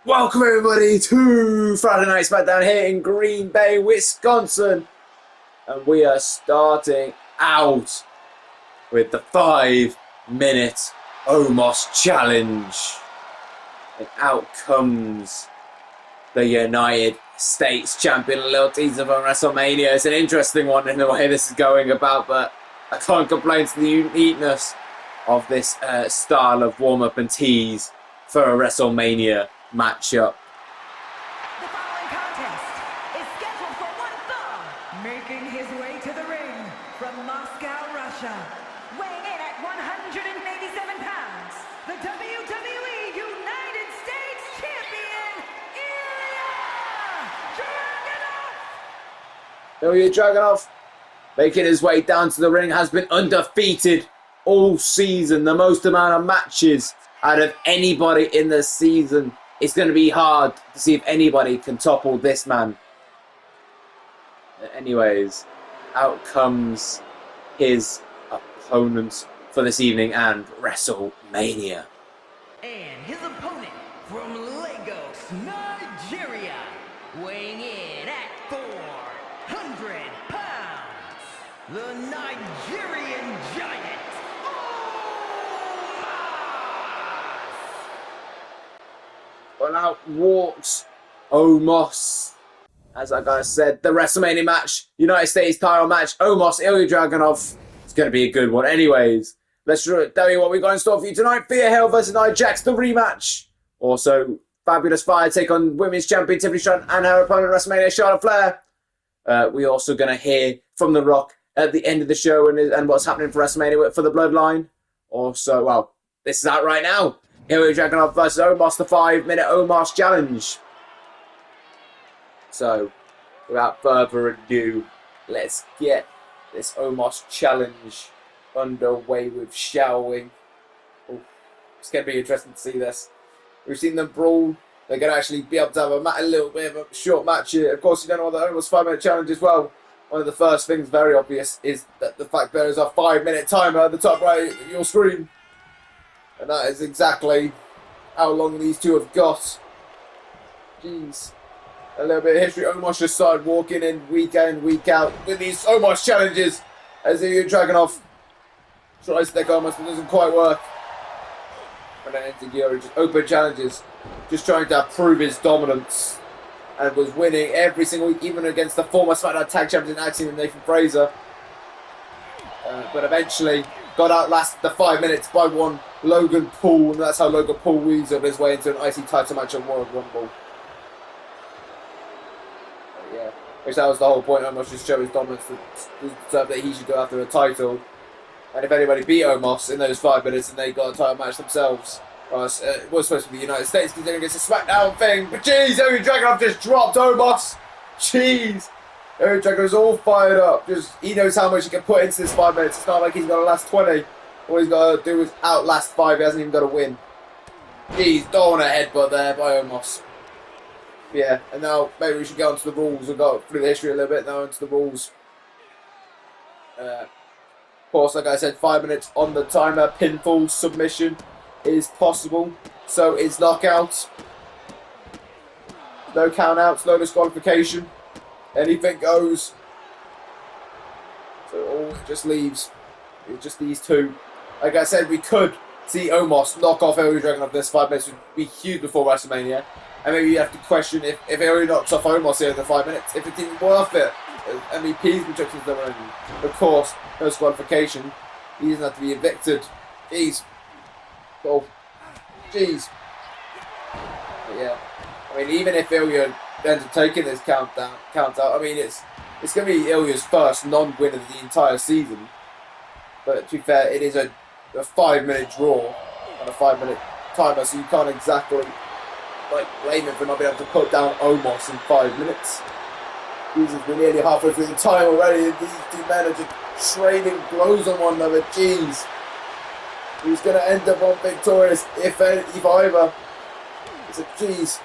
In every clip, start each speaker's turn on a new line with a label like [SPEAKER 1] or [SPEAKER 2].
[SPEAKER 1] Welcome everybody to Friday Night Smackdown here in Green Bay, Wisconsin. And we are starting out with the 5-minute Omos challenge. And out comes the United States champion. A little teaser for WrestleMania. It's an interesting one in the way this is going about, but I can't complain to the uniqueness of this style of warm-up and tease for a WrestleMania matchup.
[SPEAKER 2] The following contest is scheduled for one fall. Making his way to the ring from Moscow, Russia. Weighing in at 187 pounds, the WWE United States Champion, Ilja Dragunov!
[SPEAKER 1] Ilja Dragunov, making his way down to the ring, has been undefeated all season. The most amount of matches out of anybody in the season. It's going to be hard to see if anybody can topple this man. Anyways, out comes his opponent for this evening and WrestleMania.
[SPEAKER 2] And his opponent from Lagos, Nigeria, weighing in at 400 pounds, the Nigerian Giant,
[SPEAKER 1] Well, out walks Omos. As I guys said, the WrestleMania match, United States title match, Omos, Ilja Dragunov. It's going to be a good one. Anyways, let's tell you what we got in store for you tonight. Thea versus Nia Jax, the rematch. Also, Fabulous Fire take on Women's Champion Tiffany Stratton and her opponent WrestleMania, Charlotte Flair. We're also going to hear from The Rock at the end of the show and what's happening for WrestleMania for the Bloodline. Also, well, this is out right now. Ilja Dragunov versus Omos, the 5-minute Omos challenge. So, without further ado, let's get this Omos challenge underway with, shall we? Ooh, it's going to be interesting to see this. We've seen them brawl. They're going to actually be able to have a little bit of a short match here. Of course, you don't know what the Omos 5-minute challenge as well. One of the first things, very obvious, is that the fact there is a 5-minute timer at the top right of your screen. And that is exactly how long these two have got. Jeez. A little bit of history. Omos just started walking in week in, week out with these Omos challenges. As Ilja Dragunov tries to stick Omos, but doesn't quite work. And then Ilja just open challenges. Just trying to prove his dominance. And was winning every single week, even against the former SmackDown Tag Champions in Axiom and Nathan Fraser. But eventually got outlasted the 5 minutes by one Logan Paul, and that's how Logan Paul weaseled his way into an IC title match on Royal Rumble. But yeah, which that was the whole point. Omos just showed his dominance to deserve that he should go after a title. And if anybody beat Omos in those 5 minutes, and they got a title match themselves, it was supposed to be the United States because against a SmackDown thing. But jeez, Ilja Dragunov just dropped Omos. Jeez. Ilja Dragunov's all fired up. He knows how much he can put into this 5 minutes. It's not like he's got to last 20. All he's got to do is outlast 5. He hasn't even got to win. Jeez, don't want a headbutt there by Omos. Yeah, and now maybe we should go into the rules. We've got through the history a little bit now into the rules. Of course, like I said, 5 minutes on the timer. Pinfall submission is possible. So is knockout. No countouts, no disqualification. Anything goes. So it all just leaves. It's just these two. Like I said, we could see Omos knock off Ilja Dragunov this 5 minutes. Would be huge before WrestleMania. And maybe you have to question if Ilja knocks off Omos here in the 5 minutes, if it's even worth it. MVP's projections are running. Of course, no disqualification. He doesn't have to be evicted. Jeez. Oh, jeez. But yeah. I mean, even if Ilja ends up taking this count out, I mean, it's going to be Ilja's first non-win of the entire season. But to be fair, it is a 5-minute draw on a 5-minute timer, so you can't exactly blame him for not being able to put down Omos in 5 minutes. Jesus, we're nearly halfway through the time already, and these two men are just trading blows on one another. Jeez. Who's going to end up on victorious, if either? It's a jeez.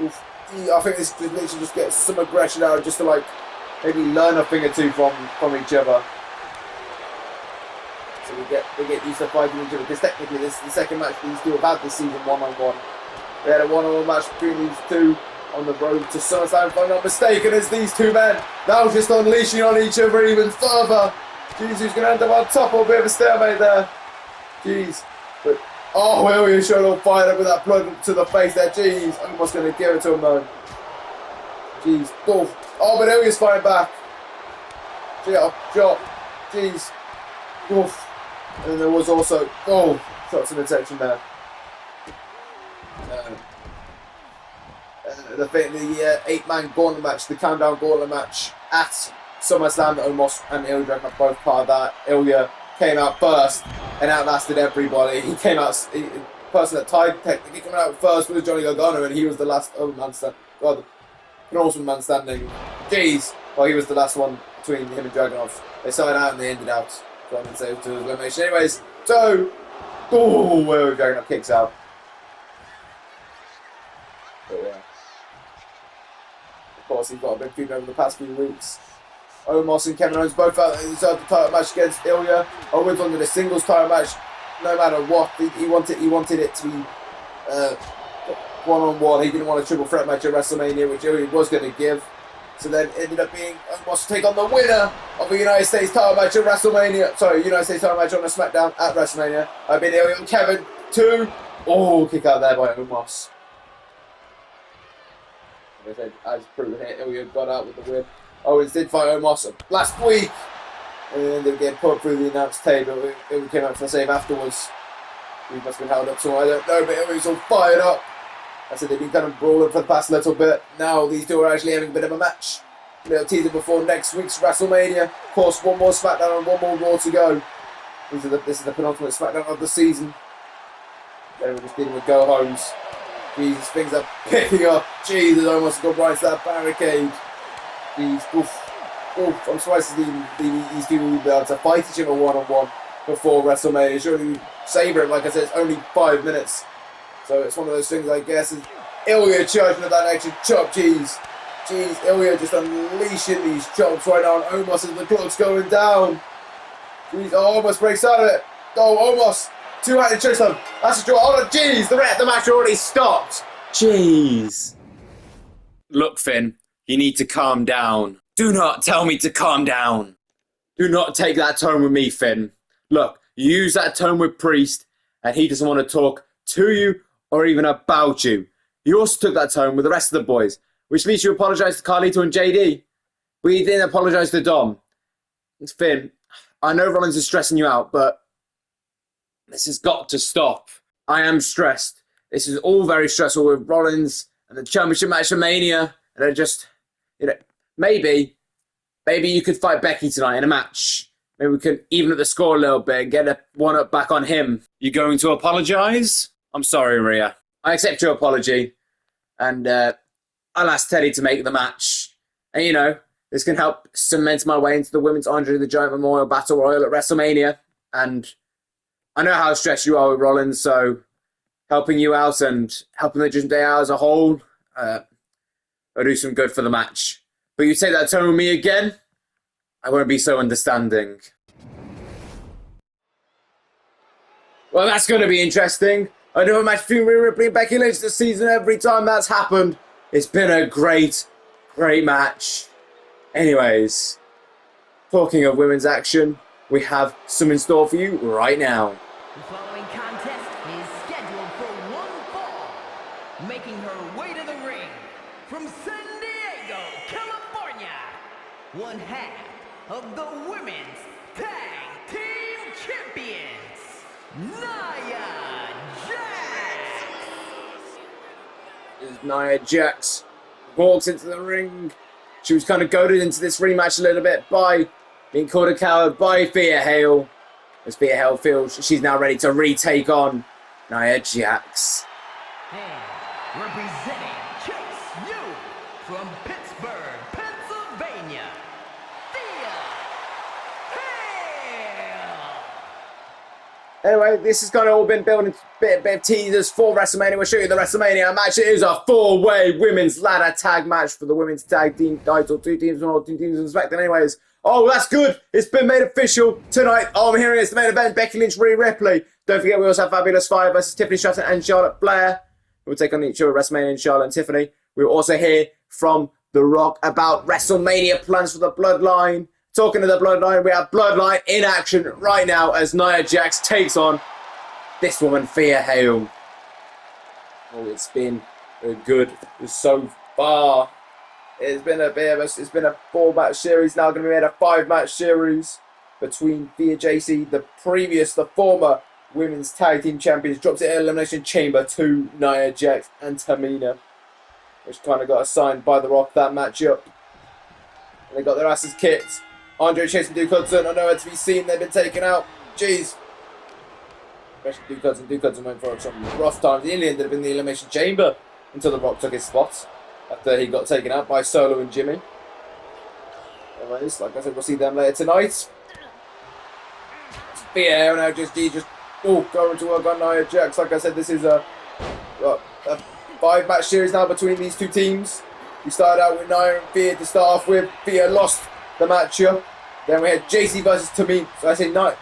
[SPEAKER 1] Oof. I think this literally just gets some aggression out, just to maybe learn a thing or two from each other. So we get used to fighting each other, because technically this is the second match these two have had this season one-on-one. We had a one-on-one match between these two on the road to SummerSlam, if I'm not mistaken, as these two men now just unleashing on each other even further. Jeez, who's going to end up on top of a bit of a stalemate there? Jeez. But, oh, Ilja showed all fired up with that blood to the face there. Jeez, almost going to give it to him though. Jeez. Oh, but Ilja's fighting back. Drop. Jeez. Oof. And there was also, shots in the section there. The 8-man gauntlet match, the countdown gauntlet match at SummerSlam. Omos and Ilja are both part of that. Ilja came out first and outlasted everybody. He came out, the person that tied technically coming out first was Johnny Gargano, and he was the last the penultimate man standing. Jeez. Well, he was the last one between him and Dragunov. They started out and they ended out. So I'm going to say to elimination. Anyways, so, where Dragunov kicks out. But yeah. Of course, he's got a big feud over the past few weeks. Omos and Kevin Owens both out in the title match against Ilja. Owens wanted a singles title match, no matter what. He wanted it to be one-on-one. He didn't want a triple threat match at WrestleMania, which Ilja was going to give. So then it ended up being Omos to take on the winner of the United States title match at WrestleMania. Sorry, United States title match on a Smackdown at WrestleMania. I've been Ilja and Kevin 2. Kick out there by Omos. As proven here, Ilja got out with the win. Owens did fight Omos last week, and then they get put through the announced table. It came out to the save afterwards. He must have been held up somewhere, I don't know, but Ilja's all fired up. I said they've been kind of brawling for the past little bit. Now these two are actually having a bit of a match. A little teaser before next week's WrestleMania. Of course, one more SmackDown and one more Raw to go. This is the penultimate SmackDown of the season. Then we're just dealing with go-homes. Jesus, things are picking up. Jesus, almost got right to that barricade. Jeez, oof. I'm surprised these two will be able to fight each other one-on-one before WrestleMania. Surely savour it, like I said, it's only 5 minutes. So it's one of those things, I guess, is Ilja charging with that extra chop. Jeez, Ilja just unleashing these chops right now on Omos as the clock's going down. Jeez, Omos breaks out of it. Omos, two-handed chokeslam. That's a draw. Oh, jeez, the match already stopped. Jeez. Look, Finn, you need to calm down. Do not tell me to calm down. Do not take that tone with me, Finn. Look, you use that tone with Priest, and he doesn't want to talk to you or even about you. You also took that tone with the rest of the boys, which means you apologised to Carlito and JD. But you didn't apologise to Dom. It's Finn, I know Rollins is stressing you out, but this has got to stop. I am stressed. This is all very stressful with Rollins and the championship match of Mania. And I just, maybe you could fight Becky tonight in a match. Maybe we could even up the score a little bit and get a one-up back on him. You going to apologise? I'm sorry, Rhea. I accept your apology. And I'll ask Teddy to make the match. And, this can help cement my way into the Women's Andre the Giant Memorial Battle Royal at WrestleMania. And I know how stressed you are with Rollins, so helping you out and helping the Judgment Day out as a whole, I'll do some good for the match. But you take that tone with me again, I won't be so understanding. Well, that's going to be interesting. Another match between Rhea Ripley and Becky Lynch this season. Every time that's happened, it's been a great match. Anyways, talking of women's action, we have some in store for you right now.
[SPEAKER 2] The following contest is scheduled for one fall. Making her way to the ring from San Diego, California, one half of the Women's Tag Team Champions, Nia Jax.
[SPEAKER 1] As Nia Jax walks into the ring, she was kind of goaded into this rematch a little bit by being called a coward by Thea Hale. As Thea Hale feels she's now ready to retake on Nia Jax.
[SPEAKER 2] And representing Chase U from Pittsburgh, Pennsylvania, Thea Hale.
[SPEAKER 1] Anyway, this has kind of all been building a bit of teasers for WrestleMania. We'll show you the WrestleMania match. It is a four-way women's ladder tag match for the women's tag team title. 2 teams on all 2 teams on SmackDown. Anyways, that's good. It's been made official tonight. I'm hearing it's the main event. Becky Lynch, Rhea Ripley. Don't forget we also have Fabulous 5 versus Tiffany, Stratton and Charlotte Flair. who will take on each other at WrestleMania, and Charlotte and Tiffany. We'll also hear from The Rock about WrestleMania plans for the Bloodline. Talking to the Bloodline, we have Bloodline in action right now as Nia Jax takes on this woman, Thea Hale. Oh, it's been good so far. It's been a 4-match series, now going to be made a 5-match series between Thea Jacy, the former women's tag team champions, drops it in Elimination Chamber to Nia Jax and Tamina, which kind of got assigned by The Rock that matchup. And they got their asses kicked. Andre Chase and Duke Hudson are nowhere to be seen. They've been taken out. Jeez. Especially Duke Hudson. Duke Hudson went for some rough times. He ended up in the Elimination Chamber until The Rock took his spot after he got taken out by Solo and Jimmy. Anyways, like I said, we'll see them later tonight. Thea Hale now just going to work on Nia Jax. Like I said, this is a 5-match series now between these two teams. We started out with Nia and Thea to start off with. Thea lost the matchup. Then we had Jacy versus Tamina. So I say Nia.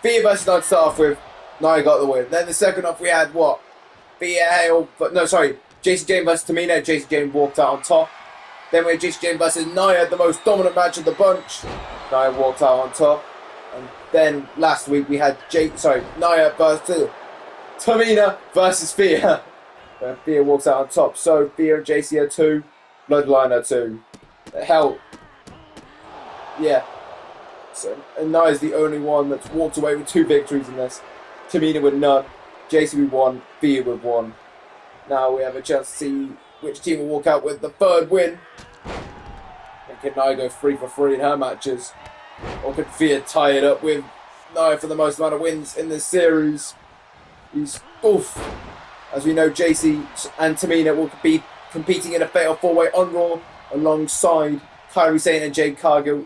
[SPEAKER 1] Thea versus Nia to start off with. Nia got the win. Then the second off we had what? Thea Hale. Jacy Jayne versus Tamina. Jacy Jayne walked out on top. Then we had Jacy Jayne versus Nia, the most dominant match of the bunch. Nia walked out on top. And then last week we had Nia versus Tamina versus Thea. Thea walks out on top. So Thea and Jacy are 2. Bloodline are 2. Hell. Yeah. So, and Nia's the only one that's walked away with 2 victories in this. Tamina with none. Jacy with 1. Thea with 1. Now we have a chance to see which team will walk out with the 3rd win. And can Nia go 3 for 3 in her matches? Or could Thea tie it up with Nia for the most amount of wins in this series? As we know, Jacy and Tamina will be competing in a Fatal 4-Way on Raw alongside Kairi Sane and Jade Cargill,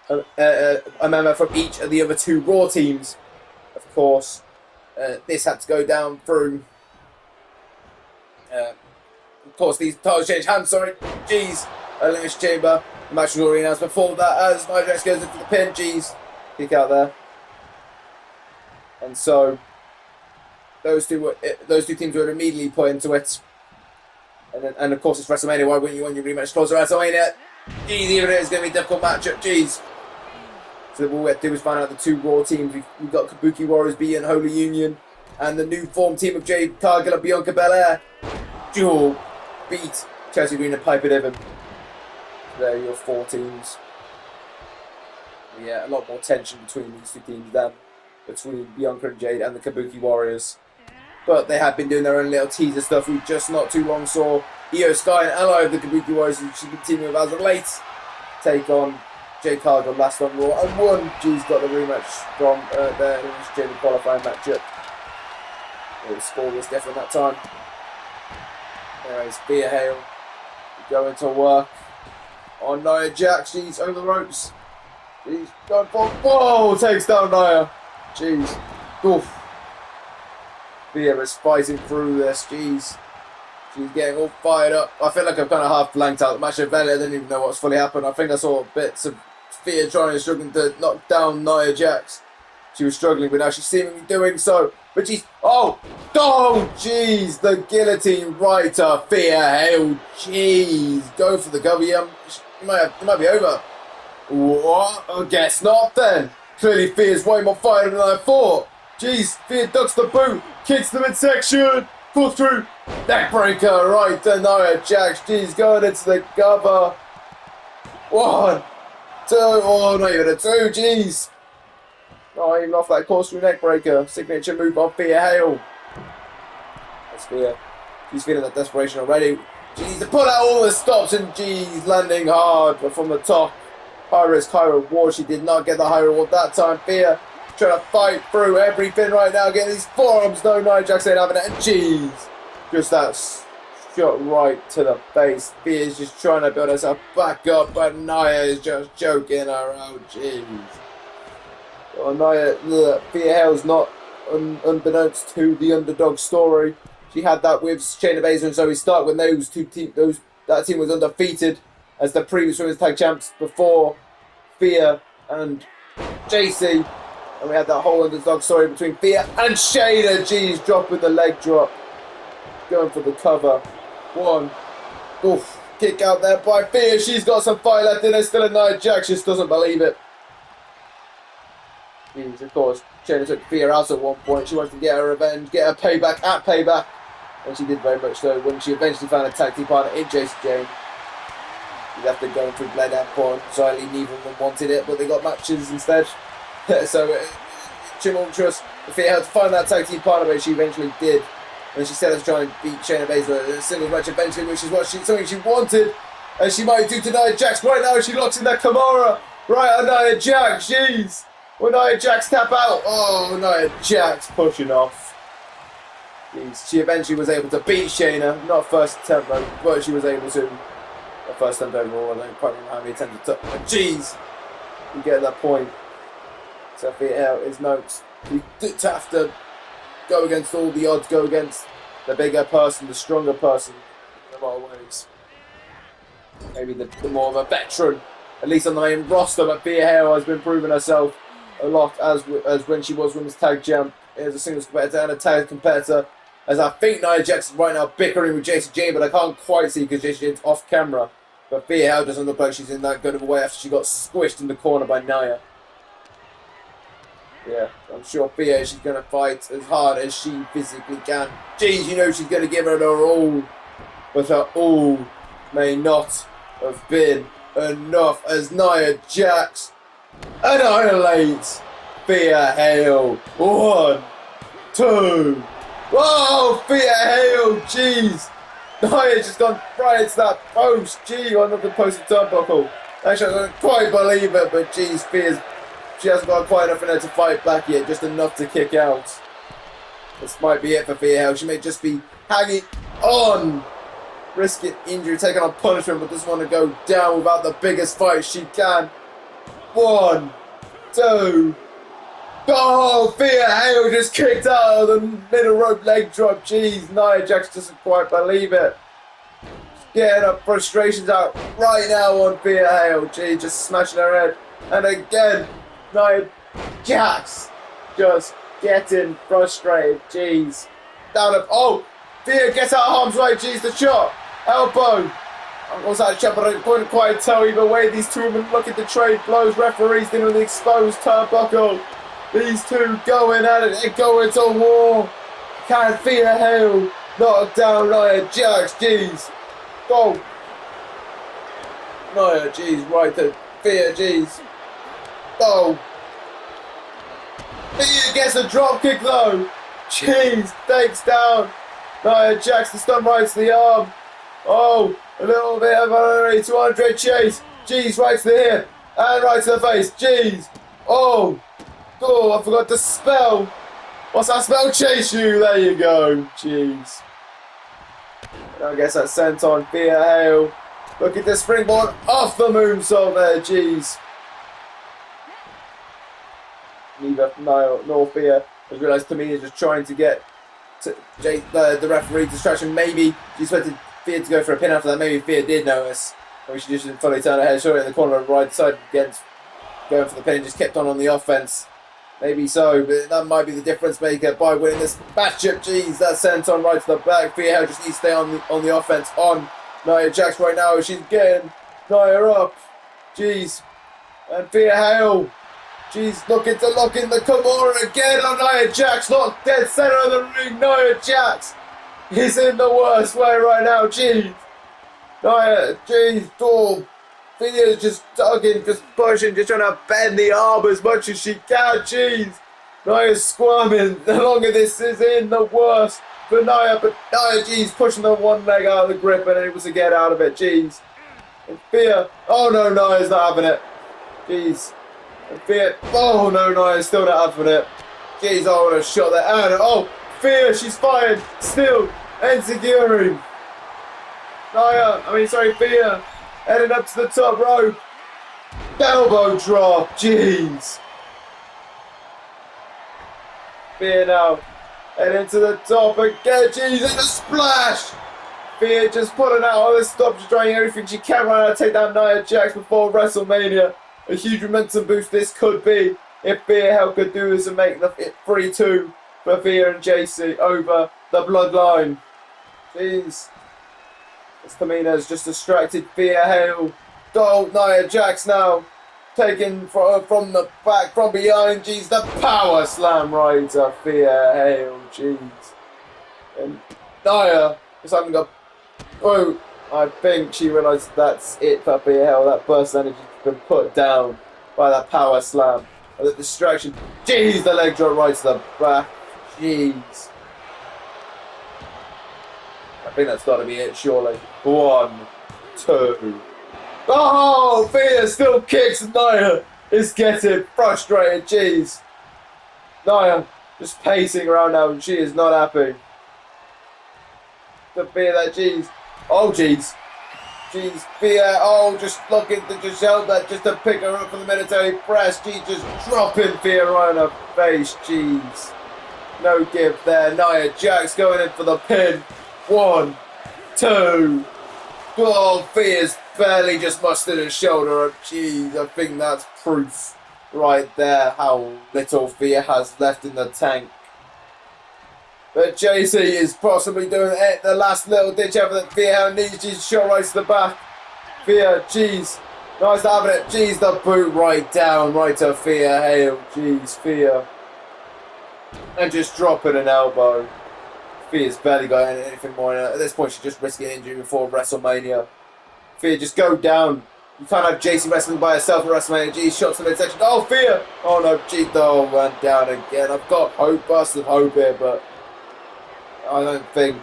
[SPEAKER 1] a member from each of the other 2 Raw teams. Of course, this had to go down through. Of course, these titles change hands. Elimination Chamber. The match was already announced before that as Nia Jax goes into the pin. Kick out there. And so those two teams were immediately put into it. And of course it's WrestleMania. Why wouldn't you want your rematch closer at WrestleMania? Even if it's going to be a difficult matchup. So all we have to do is find out the 2 Raw teams. We've got Kabuki Warriors beating Holy Union, and the new form team of Jade Cargill and Bianca Belair. Beat Chelsea Green and Piper Niven. There are your 4 teams. Yeah, a lot more tension between these 2 teams than between Bianca and Jade and the Kabuki Warriors. But they have been doing their own little teaser stuff. We just not too long saw Io Sky, an ally of the Kabuki Warriors, who she's been teaming with as of late, take on Jade Cargill last on Raw and won. G's got the rematch from their Jamie qualifying matchup. It was scoreless death in that time. Anyways, Thea Hale going to work on Nia Jax. She's over the ropes. She's going for. Whoa! Takes down Nia. Jeez. Oof. Thea is fighting through this. Jeez. She's getting all fired up. I feel like I've kind of half blanked out the match of Bella. I didn't even know what's fully happened. I think I saw bits of Thea struggling to knock down Nia Jax. She was struggling, but now she's seemingly doing so. But she's... Oh, jeez. The guillotine right to Thea Hale. Jeez. Go for the cover. Yeah, it might be over. What? I guess not then. Clearly Thea's way more fired than I thought. Jeez. Thea ducks the boot. Kicks the midsection. Pulls through. Neckbreaker right to Nia Jax. Jeez. Going into the cover. 1, 2. Oh, not even a 2. Jeez. Oh, even off that corkscrew neckbreaker. Signature move on Thea Hale. That's Thea. She's feeling that desperation already. Jeez, to pull out all the stops and jeez, landing hard. But from the top, high risk, high reward. She did not get the high reward that time. Thea trying to fight through everything right now. Getting these forearms. No, Nia Jax ain't having it. And jeez, just that shot right to the face. Thea's just trying to build herself back up. But Nia is just choking her out. Jeez. Thea Hale's not unbeknownst to the underdog story. She had that with Shayna Baszler and Zoe Stark when that team was undefeated as the previous women's tag champs before Thea and Jacy. And we had that whole underdog story between Thea and Shayna. Jeez, drop with the leg drop. going for the cover. One. Oof. Kick out there by Thea. She's got some fight left in her. Still a Nia Jax. Just doesn't believe it. Jeez, of course, Jayne took Thea out at one point. She wanted to get her revenge, get her payback at Payback. And she did very much so when she eventually found a tag team partner in Jacy Jayne. She left them going through Bloodline point. Sadly, neither of them wanted it, but they got matches instead. So, tumultuous. Thea had to find that tag team partner, but she eventually did. And she set out to try and beat Shayna Baszler in a singles match eventually, which is something she wanted. And she might do to Nia Jax right now. She locks in that Kimura right on Nia Jax. Jeez. Will Nia Jax tap out? Oh, Nia Jax pushing off. Jeez. She eventually was able to beat Shayna. Not first attempt though, but she was able to. Not first attempt overall. I don't quite remember how many attempts it took. But jeez. You get that point. So out his notes. You have to go against all the odds. Go against the bigger person, the stronger person. In a lot of ways. Maybe the more of a veteran. At least on the main roster. But Thea has been proving herself a lot as when she was women's tag champ as a singles competitor and a tag competitor. As I think Nia Jax is right now bickering with Jacy Jayne, but I can't quite see because Jacy Jayne's off camera. But Thea doesn't look like she's in that good of a way after she got squished in the corner by Nia. Yeah, I'm sure Thea, she's going to fight as hard as she physically can. Jeez, you know she's going to give her all. But her all may not have been enough as Nia Jax annihilates Thea Hale. 1, 2. Whoa, Thea Hale, jeez. Nia's just gone right into that post. Gee, on the post of turnbuckle. Actually, I don't quite believe it, but geez, she hasn't got quite enough in her to fight back yet, just enough to kick out. This might be it for Thea Hale. She may just be hanging on. Risking injury, taking on punishment, but doesn't want to go down without the biggest fight she can. 1, 2. Oh, Thea Hale just kicked out of the middle rope leg drop. Jeez, Nia Jax doesn't quite believe it. She's getting her frustrations out right now on Thea Hale. Jeez, just smashing her head. And again, Nia Jax just getting frustrated. Jeez. Down up. Oh, Thea gets out of harm's way. Jeez, the shot. Elbow. I was out of shot, but I couldn't quite tell either way. These two women looking to trade blows. Referees in the exposed turnbuckle. These two going at it and going to war. Can Thea Hale knock down Nia Jax? Jeez. Go. Nia, jeez, right to Thea, jeez. Go. Thea gets a drop kick though. Jeez, takes down Nia Jax, the stun right to the arm. Oh, a little bit of a 200 chase. Jeez, right to the hip and right to the face. Jeez. Oh. Oh, I forgot to spell. What's that spell? Chase you. There you go. Jeez. I guess that's sent on Thea Hale. Look at the springboard off the moonsault there. Jeez. Neither Niall nor Thea has realised Tamina is just trying to get to the referee distraction. Maybe she expected Thea to go for a pin after that. Maybe Thea did notice. Maybe she just didn't fully turn her head. Short in the corner of right side against going for the pin and just kept on the offense. Maybe so, but that might be the difference maker by winning this matchup. Jeez, that's sent on right to the back. Thea Hale just needs to stay on the offense on Nia Jax right now. She's getting Nia up. Jeez. And Thea Hale. Jeez, looking to lock in the Kimura again on Nia Jax. Not dead center of the ring. Nia Jax is in the worst way right now. Jeez. Nia, jeez, door. Thea's just tugging, just pushing, just trying to bend the arm as much as she can. Jeez. Nia's squirming. The longer this is in, the worse for Nia. But Nia, jeez, pushing the one leg out of the grip and able to get out of it. Jeez. And Thea. Oh no, Nia's not having it. Jeez. And Thea. Oh no, Nia's still not having it. Jeez, I want a shot there. And oh, Thea, she's fired. Still. Enziguri. Thea. Heading up to the top rope. Elbow drop. Jeez. Thea now. Heading to the top again. Jeez. And a splash. Thea just pulling out all this stuff. She's trying everything she can right now to take down Nia Jax before WrestleMania. A huge momentum boost this could be if Thea Hale could do this and make it 3-2 for Thea and Jacy over the Bloodline. Jeez. As Tamina's just distracted Thea Hale. Oh, Nia Jax now. Taken from the back, from behind. Jeez, the power slam right to Thea Hale. Jeez. And Nia is having a... Oh, I think she realised that's it for Thea Hale. That burst of energy has been put down by that power slam. And the distraction. Jeez, the leg drop right to the back. Jeez. I think that's got to be it, surely. 1, 2. Oh, Thea still kicks. Nia is getting frustrated. Jeez. Nia just pacing around now, and she is not happy. The Thea that, jeez. Oh, jeez. Jeez, Thea, oh, just looking to just help that, just to pick her up for the military press. Jeez, just dropping Thea right in her face. Jeez. No give there. Nia Jax going in for the pin. 1, 2. Oh, Thea's barely just mustered her shoulder. Jeez, I think that's proof right there how little Thea has left in the tank. But Jacy is possibly doing it. The last little ditch effort that Thea needs. She's shot right to the back. Thea, jeez. Nice to have it. Jeez, the boot right down. Right to Thea Hale. Jeez, Thea. And just dropping an elbow. Thea's barely got anything more in her. At this point, she's just risking injury before WrestleMania. Thea, just go down. You can't have Jacy wrestling by herself at WrestleMania. Jeez, shots to the midsection. Oh, Thea! Oh no, jeez, oh, went down again. I've got hope, burst of hope here, but I don't think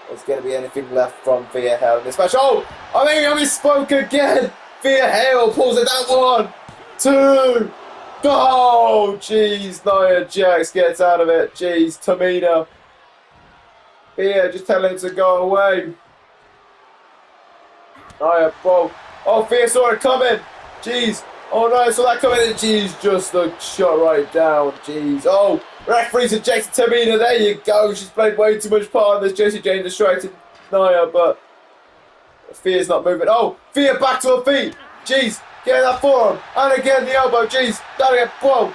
[SPEAKER 1] there's going to be anything left from Thea Hale in this match. Oh, I think I misspoke again. Thea Hale pulls it down. 1, 2. Oh, jeez, Nia Jax gets out of it. Jeez, Tamina. Thea just telling him to go away. Nia, whoa. Oh, Thea saw it coming. Jeez. Oh no, I saw that coming in. Jeez, just a shot right down. Jeez. Oh, referee's ejected Tamina. There you go. She's played way too much part in this. Jacy Jayne distracted Nia, but Thea's not moving. Oh, Thea back to her feet. Jeez. Getting that forearm. And again the elbow. Jeez. Down again. Whoa.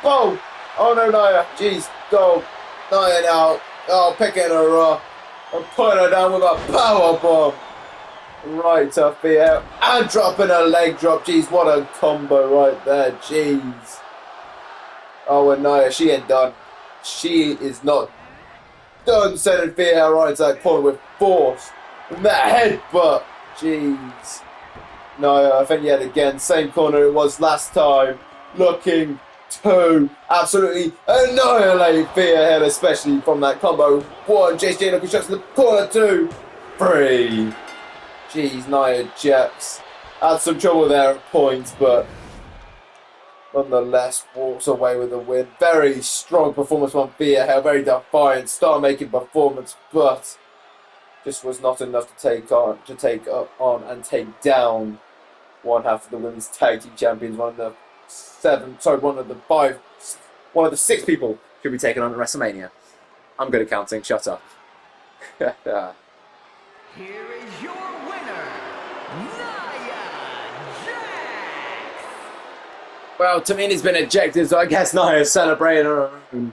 [SPEAKER 1] Whoa. Oh no, Nia. Jeez. Go. Nia now. Oh, picking her up. And putting her down with a power bomb. Right to Thea. And dropping a leg drop. Jeez, what a combo right there. Jeez. Oh, and Nia, she ain't done. She is not done sending Thea right into that corner with force. And that headbutt. Jeez. Nia, I think yet again, same corner it was last time. Looking to absolutely annihilate Thea Hale, especially from that combo. 1, Jacy Jayne looking shots in the corner. 2, 3. Jeez, Nia Jax had some trouble there at points, but nonetheless walks away with a win. Very strong performance from Thea Hale, very defiant, star-making performance, but just was not enough to take on and take down one half of the women's tag team champions. One of the 6 people should be taken on at WrestleMania. I'm good at counting. Shut up.
[SPEAKER 2] Here is your winner, Nia Jax.
[SPEAKER 1] Well, Tamina's been ejected, so I guess Nia's celebrating her own.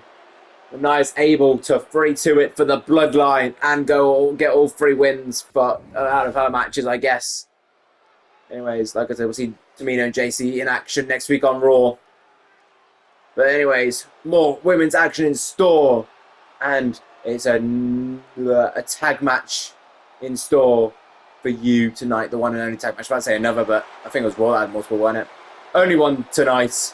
[SPEAKER 1] Nia's able to 3-2 it for the Bloodline and get all 3 wins out of her matches, I guess. Anyways, like I said, we'll see Tamina and Jacy in action next week on Raw. But anyways, more women's action in store. And it's a tag match in store for you tonight. The one and only tag match. I was about to say another, but I think it was Raw that had multiple, wasn't it? Only one tonight. So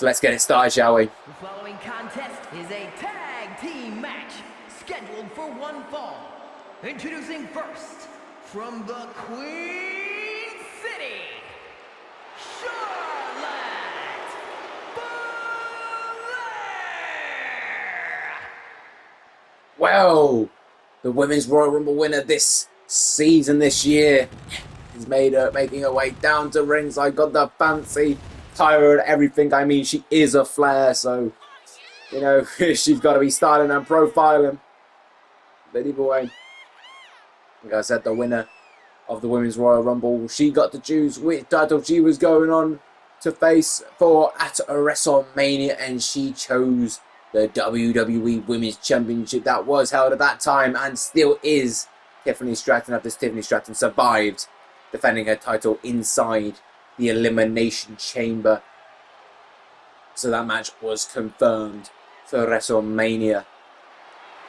[SPEAKER 1] let's get it started, shall we?
[SPEAKER 2] The following contest is a tag team match scheduled for one fall. Introducing first, from the Queen City, Charlotte Flair.
[SPEAKER 1] Well, the Women's Royal Rumble winner this season, this year, is making her way down to ringside. Got the fancy tire and everything. I mean, she is a Flair, so, you know, she's got to be styling and profiling. But either way, like I said, the winner of the Women's Royal Rumble, she got to choose which title she was going on to face for at WrestleMania, and she chose the WWE Women's Championship that was held at that time and still is. Tiffany Stratton, after Tiffany Stratton survived defending her title inside the Elimination Chamber. So that match was confirmed for WrestleMania.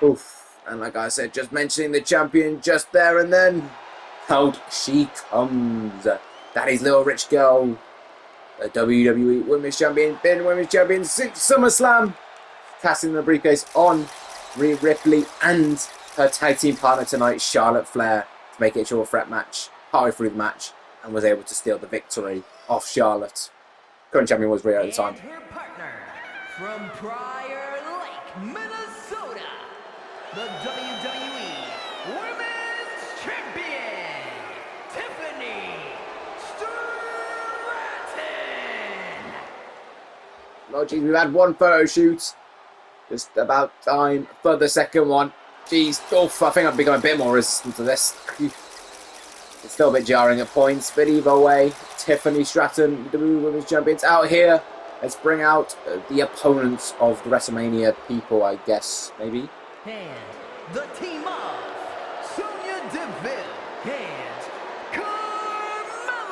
[SPEAKER 1] Oof. And like I said, just mentioning the champion just there and then. Out she comes. That is little rich girl. The WWE Women's Champion, been Women's Champion since SummerSlam. Casting the briefcase on Rhea Ripley and her tag team partner tonight, Charlotte Flair, to make it a triple threat match halfway through the match, and was able to steal the victory off Charlotte. Current champion was Rhea at the time.
[SPEAKER 2] And her partner from Prior Lake, Minnesota, the WWE Women's Champion, Tiffany Stratton.
[SPEAKER 1] Oh geez, we've had one photo shoot. Just about time for the second one. Jeez, oof, I think I've become a bit more resistant to this. It's still a bit jarring at points, but either way, Tiffany Stratton, the Women's Champions, out here. Let's bring out the opponents of the WrestleMania people, I guess, maybe.
[SPEAKER 2] And the team of Sonya Deville and Carmella.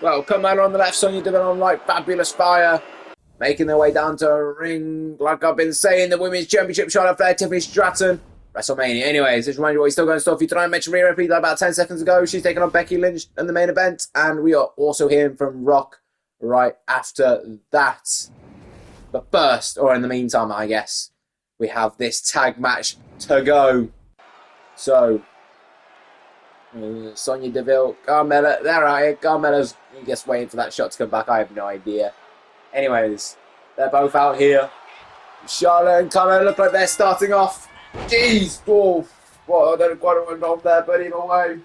[SPEAKER 1] Well, Carmella on the left, Sonya Deville on the right, Fabulous Fire. Making their way down to a ring, like I've been saying, the Women's Championship, Charlotte Flair, Tiffany Stratton, WrestleMania. Anyways, just remind you what you're still going to store for you tonight. I mentioned Rhea Ripley about 10 seconds ago. She's taking on Becky Lynch in the main event, and we are also hearing from Rock right after that. But first, or in the meantime, I guess, we have this tag match to go. So, Sonya Deville, Carmella, they're out here. Carmella's, I guess, waiting for that shot to come back. I have no idea. Anyways, they're both out here. Charlotte and Carmella look like they're starting off. Jeez! Oh, well, I don't know quite what went on there, but either way,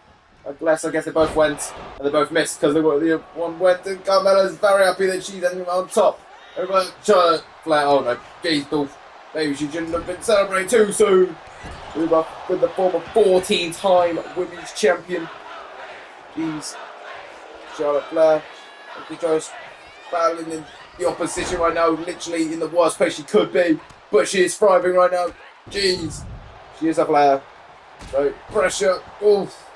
[SPEAKER 1] I guess they both went and they both missed because the one went and Carmella's very happy that she's ending on top. Everybody, Charlotte Flair, oh no, jeez, oof. Maybe she shouldn't have been celebrating too soon. With the former 14-time Women's Champion. Jeez. Charlotte Flair, she just battling in the opposition right now, literally in the worst place she could be, but she is thriving right now. Jeez, she is a Flair. So pressure, oof,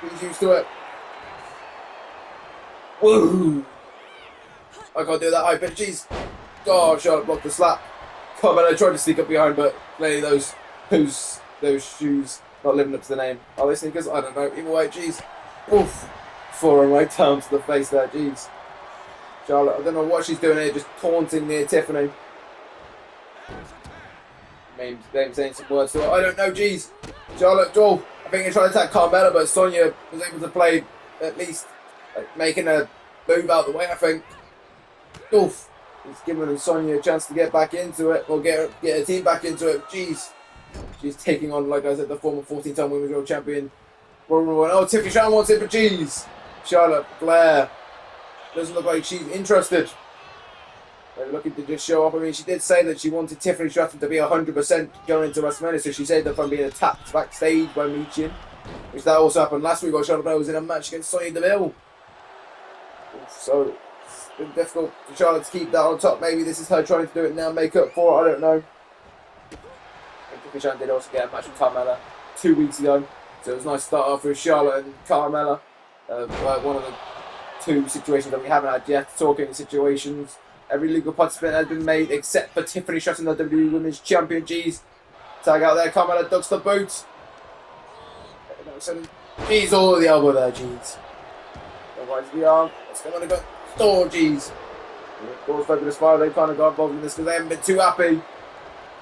[SPEAKER 1] he's used to it. Woo! I can't do that high pitch. Jeez. Oh, Charlotte blocked the slap. Carmella tried to sneak up behind, but clearly those shoes not living up to the name. Are they sneakers? I don't know. Either way, jeez. Oof. Forearm right down to the face there. Jeez. Charlotte, I don't know what she's doing here, just taunting near Tiffany. Maybe saying some words to her. I don't know, jeez. Charlotte, oh, I think you're trying to attack Carmella, but Sonya was able to play at least, like, making a move out the way, I think. Oof. He's giving Sonya a chance to get back into it, or get her team back into it. Jeez. She's taking on, like I said, the former 14-time Women's World Champion. Oh, Tiffany Stratton wants it, but jeez. Charlotte Flair doesn't look like she's interested. They're looking to just show up. I mean, she did say that she wanted Tiffany Stratton to be 100% going into WrestleMania, so she said that from being attacked backstage by Michin, which that also happened last week while Charlotte Flair was in a match against Sonya Deville. So it's been difficult for Charlotte to keep that on top. Maybe this is her trying to do it now, make up for it, I don't know. And Tiffany Stratton did also get a match with Carmella 2 weeks ago, so it was nice to start off with Charlotte and Carmella. One of the two situations that we haven't had yet, talking situations. Every legal participant has been made except for Tiffany Stratton, the WWE Women's Champion. Jeez. Tag out there, Carmella ducks the boot. Jeez, all of the elbow there, jeez. Otherwise the arm. What's going to go? Oh, jeez. Of course, Fabulous Fire, they kind of got involved in this because they haven't been too happy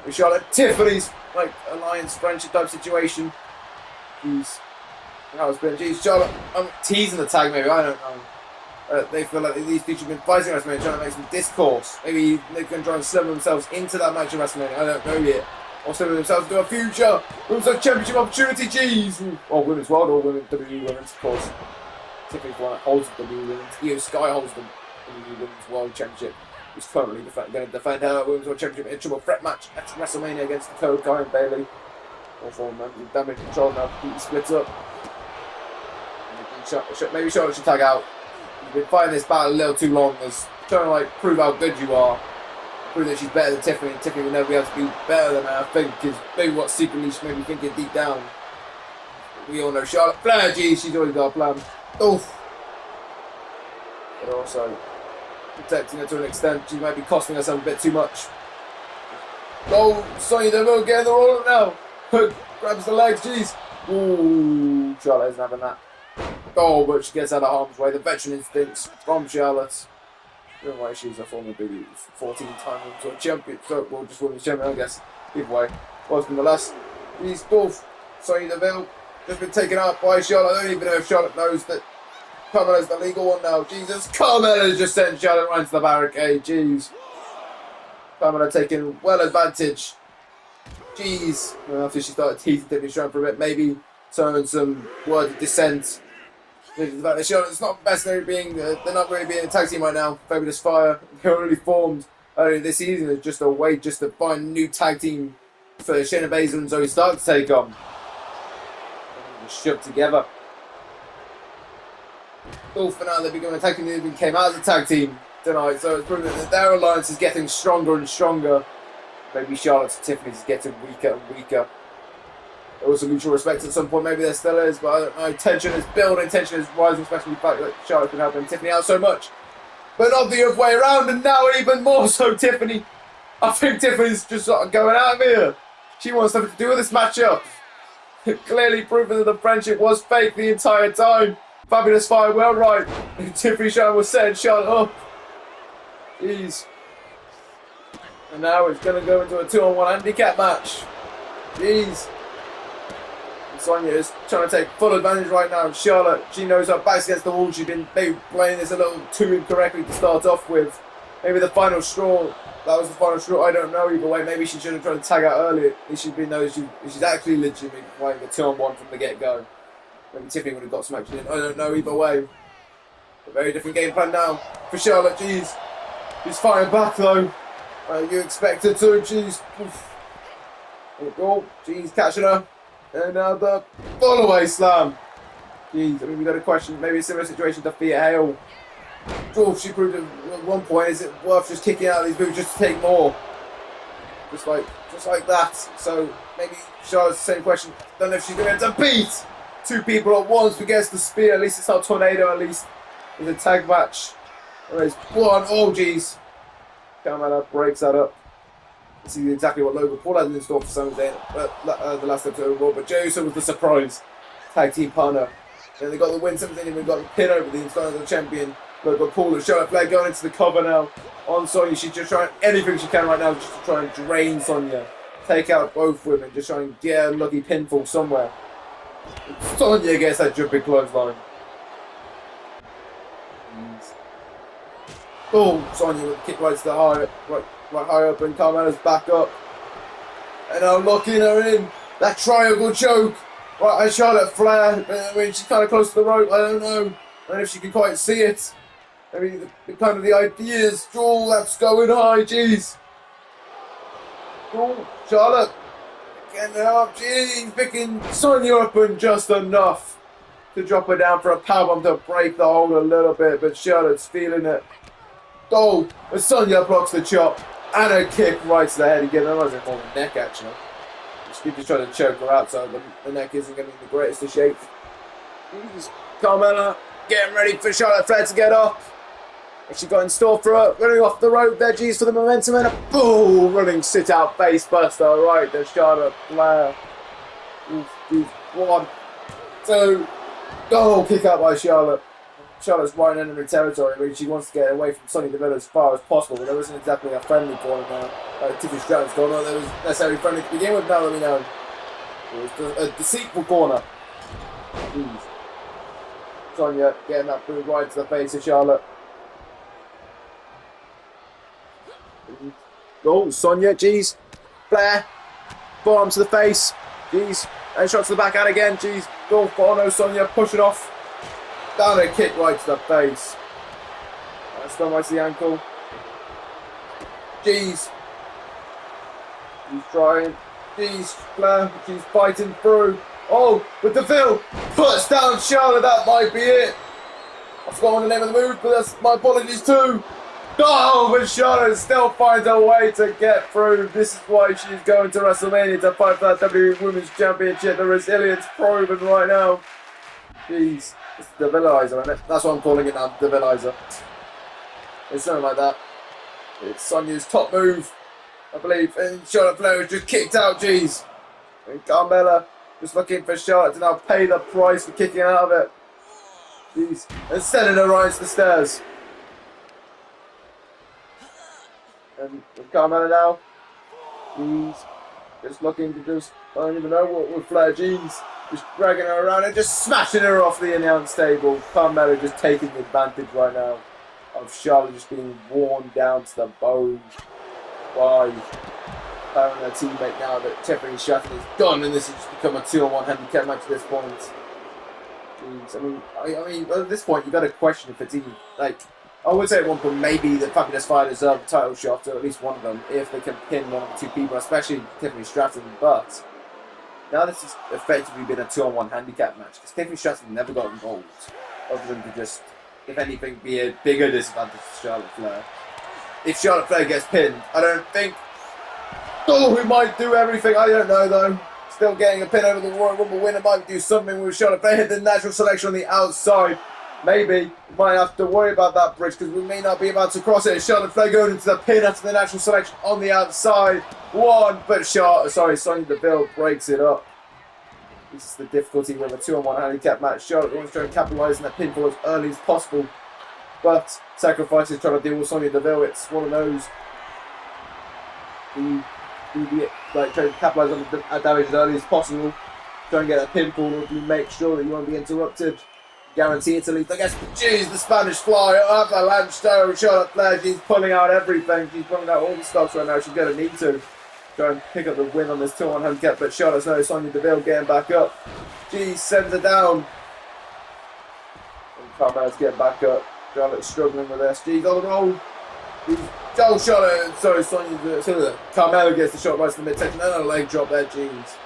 [SPEAKER 1] with Charlotte. Tiffany's, like, alliance, friendship type situation. Jeez. How it's been. Jeez, Charlotte, I'm teasing the tag maybe, I don't know. They feel like these two have been fighting WrestleMania, trying to make some discourse. Maybe they can try and slim themselves into that match of WrestleMania. I don't know yet. Or slim themselves into a future Women's Championship opportunity. Jeez. Or Women's World or Women's WWE Women's, of course. Typically one that holds the WWE Women's. Io Sky holds the WWE Women's World Championship. Who's currently going to defend her Women's World Championship in a triple threat match at WrestleMania against the Code Guy and Bailey. All four men with damage control now completely splits up. Maybe Charlotte should tag out. You've been fighting this battle a little too long. It's trying to, like, prove how good you are. prove that she's better than Tiffany. Tiffany will never be able to be better than her, I think, is maybe what secretly she made me thinking deep down. We all know Charlotte Flair, geez, she's already got a plan. Oof. But also protecting her to an extent, she might be costing herself a bit too much. Oh, Sonya Deville getting the roll now. Grabs the legs, jeez. Ooh, Charlotte isn't having that. Oh, but she gets out of harm's way. The veteran instincts from Charlotte. I don't know why she's a former baby 14-time women's champion. So, well, just women's champion, I guess. Either way. Was nonetheless. He's both. Sonya Deville just been taken out by Charlotte. I don't even know if Charlotte knows that Carmella's the legal one now. Jesus. Carmella's just sent Charlotte right into the barricade. Jeez. Carmella taking well advantage. Jeez. Well, after she started teasing Tiffany Stratton for a bit, maybe showing some words of dissent. It's not best they're not really being a tag team right now. Fabulous Fire, they're already formed earlier this season. It's just a way just to find a new tag team for Shayna Baszler and Zoe Stark to take on. Just shoved together. Oh, for now they're becoming a tag team. They even came out as a tag team tonight, so it's proven that their alliance is getting stronger and stronger. Maybe Charlotte and Tiffany's getting weaker and weaker. There was some mutual respect at some point, maybe there still is, but I don't know. Tension is building, tension is rising, especially the fact that Charlotte's been helping Tiffany out so much. But not the other way around, and now even more so Tiffany. I think Tiffany's just sort of going out of here. She wants something to do with this matchup. Clearly proven that the friendship was fake the entire time. Fabulous Fire, well right. Tiffany Stratton was setting Charlotte up. Jeez. And now it's going to go into a 2-on-1 handicap match. Jeez. Sonya is trying to take full advantage right now. Charlotte, she knows her back's against the wall. She's been maybe playing this a little too incorrectly to start off with. Maybe the final straw. That was the final straw. I don't know either way. Maybe she should have tried to tag out earlier. It should be known she's actually legitimately playing the 2-on-1 from the get-go. Maybe Tiffany would have got some action in. I don't know either way. A very different game plan now for Charlotte. Jeez. She's fighting back though. You expect her to. Jeez. Oh, jeez, catching her. And now the fall-away slam. Jeez, I mean, we got a question. Maybe a similar situation to Thea Hale. Oh, she proved at one point, is it worth just kicking out these moves just to take more? Just like that. So maybe Charlotte's the same question. Don't know if she's going to beat two people at once against the spear. At least it's not Tornado, at least. It's a tag match. There's one. Oh, jeez. Carmella breaks that up. This is exactly what Logan Paul had in store for Sunday, the last episode of Raw, but Jey Uso was the surprise tag team partner. Then they got the win 17 and we got the pin over the Intercontinental Champion. Logan Paul and Charlotte Flair going into the cover now on Sonya. She's just trying anything she can right now just to try and drain Sonya. Take out both women, just try and get a lucky pinfall somewhere. Sonya gets that jumping clothesline. Oh, Sonya with a kick right to the right high up, and Carmella's back up. And now locking her in. That triangle choke. Right, and Charlotte Flair. I mean, she's kind of close to the rope. I don't know. I don't know if she can quite see it. I mean, the ideas. Oh, that's going high. Jeez. Oh, Charlotte. Getting it up. Jeez. Picking Sonya up and just enough to drop her down for a powerbomb to break the hold a little bit. But Charlotte's feeling it. Oh, and Sonya blocks the chop. And a kick right to the head again. I might have been more the neck actually. She's just trying to choke her out, so the neck isn't going to be the greatest of shape. Carmella getting ready for Charlotte Flair to get up. What's she got in store for her? Running off the rope there, G's for the momentum, and a boom! Running sit out face buster right to Charlotte Flair. One, two, go! Kick out by Charlotte. Charlotte's right in enemy territory. I mean, she wants to get away from Sonya Deville as far as possible, but there isn't exactly a friendly corner now. Tiffany Stratton's corner, not that it was necessarily friendly to begin with, now that we know. It was a deceitful corner. Jeez. Sonya getting that boot right to the face of Charlotte. Oh, Sonya, jeez. Flair. Forearm to the face. Jeez. And shot to the back out again. Jeez. Go, oh no, Sonya, push it off. Down a kick right to the face. Stun right to the ankle. Jeez. He's trying. Jeez, Flair. She's fighting through. Oh, with Deville. Puts down Charlotte. That might be it. I've forgotten the name of the move, but that's my apologies too. Oh, but Charlotte still finds a way to get through. This is why she's going to WrestleMania to fight for that WWE Women's Championship. The resilience proven right now. Jeez. It's the Deville'izer, isn't it? That's what I'm calling it now, the Deville'izer. It's something like that. It's Sonya's top move, I believe. And Charlotte Flair was just kicked out, jeez. And Carmella just looking for Charlotte to now pay the price for kicking out of it. Jeez. And sending her right to the stairs. And with Carmella now, jeez. Just looking to just, I don't even know what with Flair, jeez. Just dragging her around and just smashing her off the announce table. Carmella just taking the advantage right now of Charlotte just being worn down to the bone by her and her teammate now that Tiffany Stratton is done, and this has just become a 2-on-1 handicap match at this point. Jeez, I mean, at this point you've got to question if it's even like. I would say at one point maybe the Fabulous Five deserve a title shot, or at least one of them, if they can pin one of the two people, especially Tiffany Stratton. But now this has effectively been a 2-on-1 handicap match because Tiffany Stratton never got involved, other than to just, if anything, be a bigger disadvantage to Charlotte Flair. If Charlotte Flair gets pinned, I don't think. Oh, we might do everything. I don't know though. Still getting a pin over the Royal Rumble winner might do something with Charlotte Flair. Hit the natural selection on the outside. Maybe we might have to worry about that bridge because we may not be able to cross it. Charlotte Flair going into the pin after the natural selection on the outside. But Sonya Deville breaks it up. This is the difficulty with a 2-on-1 handicap match. Charlotte wants to try and capitalise on that pinfall as early as possible, but sacrifices trying to deal with Sonya Deville. It's one of those. Try to capitalise on the damage as early as possible. Try and get a pinfall, or make sure that you won't be interrupted. Guarantee it to leave. I guess, jeez, the Spanish Fly, avalanche stone. Charlotte Flair, she's pulling out everything. She's pulling out all the stops right now. She's going to need to try and pick up the win on this 2-on handicap. But Charlotte's no Sonya Deville getting back up. Jeez, sends her down. And Carmella's getting back up. Charlotte's struggling with this. Jeez, on the roll. Oh, Charlotte, sorry, Carmella gets the shot right to the midsection. And a leg drop there, jeez.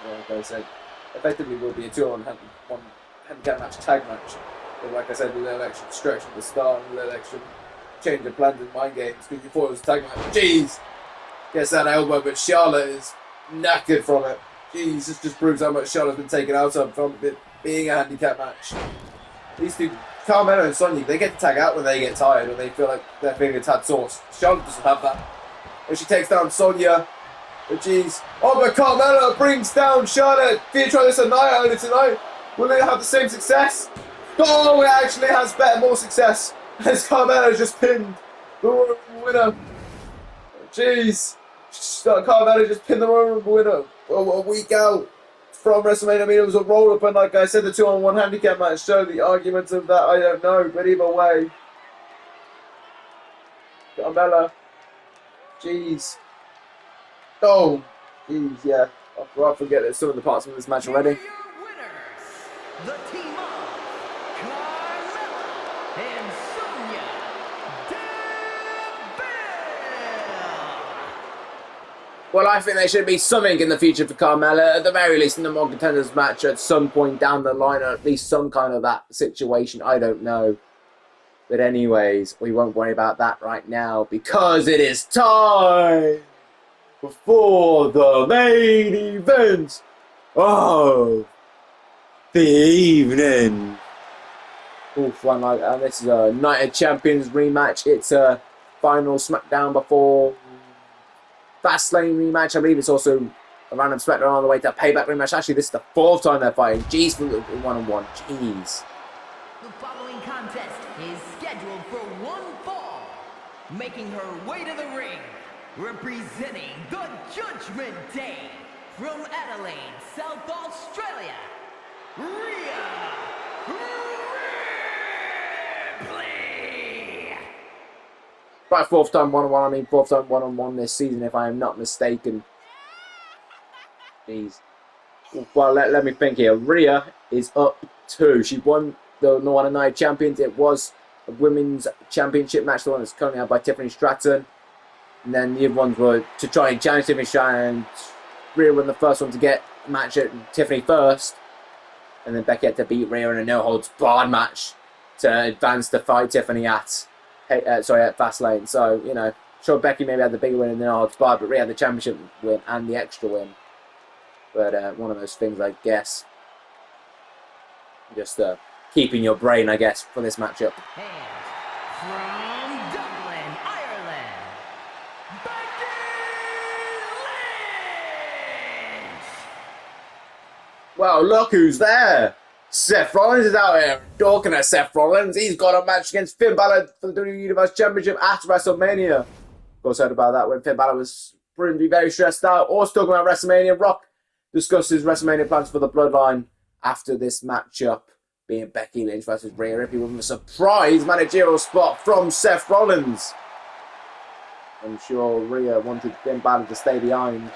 [SPEAKER 1] Yeah, like I said. Effectively will be a 2-on-1 handicap match, tag match. But like I said, a little extra stretch at the start and a little extra change of plans in mind games because you thought it was a tag match. Jeez! Gets that elbow, but Charlotte is knackered from it. Jeez, this just proves how much Charlotte's been taken out of from it being a handicap match. These two, Carmella and Sonya, they get to tag out when they get tired or they feel like their fingers had sauce. Charlotte doesn't have that. When she takes down Sonya, but jeez. Oh, but Carmella brings down Charlotte. Thea tried this earlier tonight. Will it have the same success? Oh, it actually has more success. As Carmella just pinned the winner. Jeez. Carmella just pinned the Royal Rumble winner a week out from WrestleMania. I mean, it was a roll-up, and like I said, the 2-on-1 handicap match. So the arguments of that, I don't know. But either way, Carmella. Jeez. Oh, jeez, yeah. I forget there's some of the parts of this match already.
[SPEAKER 2] Winners, the team of Carmella and Sonya Deville.
[SPEAKER 3] Well, I think there should be something in the future for Carmella, at the very least in the More Contenders match at some point down the line, or at least some kind of that situation. I don't know. But anyways, we won't worry about that right now because it is time before the main event of the evening. This is a Night of Champions rematch. It's a final Smackdown before Fastlane rematch. I believe it's also a random Smackdown on the way to a Payback rematch. Actually, this is the 4th time they're fighting. Jeez, for one-on-one. Jeez.
[SPEAKER 2] The following contest is scheduled for one fall. Making her way to the ring, representing the Judgment Day from Adelaide, South Australia, Rhea Ripley.
[SPEAKER 3] Right, 4th time one-on-one. I mean, 4th time one-on-one this season, if I am not mistaken. Jeez. Well, let me think here. Rhea is up 2. She won the One Night Champions. It was a women's championship match, the one that's currently held by Tiffany Stratton. And then the other ones were to try and challenge Tiffany Stratton. Rhea won the first one to get a match at Tiffany first. And then Becky had to beat Rhea in a no-holds-barred match to advance to fight Tiffany at Fastlane. So, you know, sure, Becky maybe had the bigger win in the odds, but Rhea had the championship win and the extra win. But one of those things, I guess. Just keeping your brain, I guess, for this matchup.
[SPEAKER 2] And from Dublin, Ireland, Becky Lynch!
[SPEAKER 3] Well, look who's there. Seth Rollins is out here. Talking to Seth Rollins, he's got a match against Finn Balor for the WWE Universe Championship at WrestleMania. Of course, heard about that when Finn Balor was proven to be very stressed out. Also talking about WrestleMania, Rock discusses WrestleMania plans for the Bloodline after this matchup, being Becky Lynch versus Rhea Ripley, with a surprise managerial spot from Seth Rollins. I'm sure Rhea wanted Finn Balor to stay behind.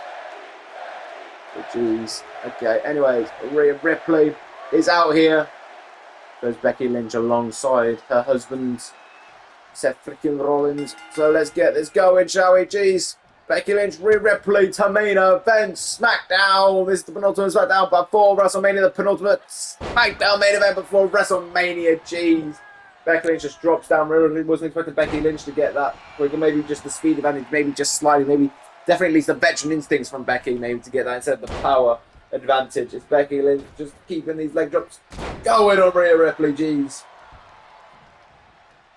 [SPEAKER 3] But jeez. Okay, anyways, Rhea Ripley is out here. There's Becky Lynch alongside her husband, Seth freaking Rollins. So let's get this going, shall we? Jeez. Becky Lynch, Rhea Ripley, Tamina, Vince, Smackdown. This is the penultimate Smackdown before WrestleMania. The penultimate Smackdown main event before WrestleMania. Jeez. Becky Lynch just drops down. Really wasn't expecting Becky Lynch to get that. Maybe just the speed advantage, maybe just slightly, maybe definitely at least the veteran instincts from Becky, maybe to get that instead of the power advantage. It's Becky Lynch just keeping these leg drops going on Rhea Ripley. Jeez.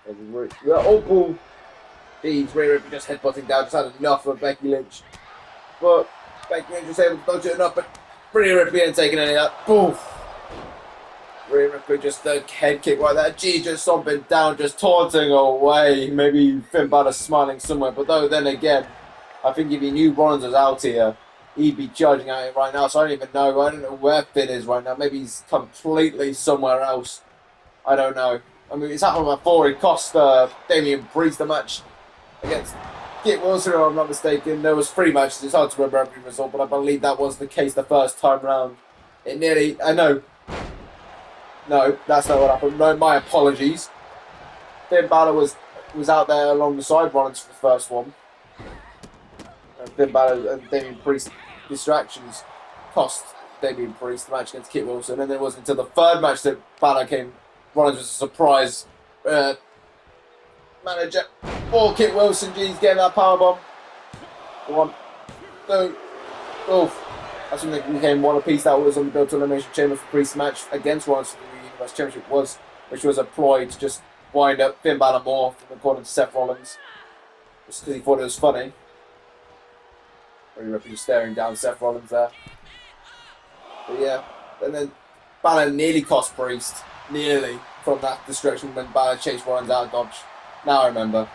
[SPEAKER 3] Oh, cool. Jeez, Rhea Ripley just headbutting down, just had enough of Becky Lynch. But Becky Lynch was able to dodge it enough, but Rhea Ripley ain't taking any of that. Boof! Rhea Ripley just a head kick right there. Jeez, just stomping down, just taunting away. Maybe Finn Balor smiling somewhere, but though, then again, I think if he knew Rollins was out here, he'd be charging at it right now, so I don't even know. I don't know where Finn is right now. Maybe he's completely somewhere else. I don't know. I mean, it's happened before. It cost Damian Priest a match against Kit Wilson, if I'm not mistaken. There was 3 matches. It's hard to remember every result, but I believe that was the case the first time round. It nearly... I know. No, that's not what happened. No, my apologies. Finn Balor was out there alongside Rollins for the first one. And Finn Balor and Damian Priest distractions cost Damian Priest the match against Kit Wilson. And then it wasn't until the 3rd match that Balor came. Rollins was a surprise manager for Kit Wilson. Jeez, getting that powerbomb. 1, 2, oof. That's when they became one apiece. That was on the Built to Elimination Chamber for Priest match against Rollins for the Universe Championship, which was a ploy to just wind up Finn Balor more, according to Seth Rollins, just because he thought it was funny. Rhea Ripley staring down Seth Rollins there. But yeah, and then Balor nearly cost Priest, nearly, from that destruction when Balor chased Rollins out of dodge. Now I remember.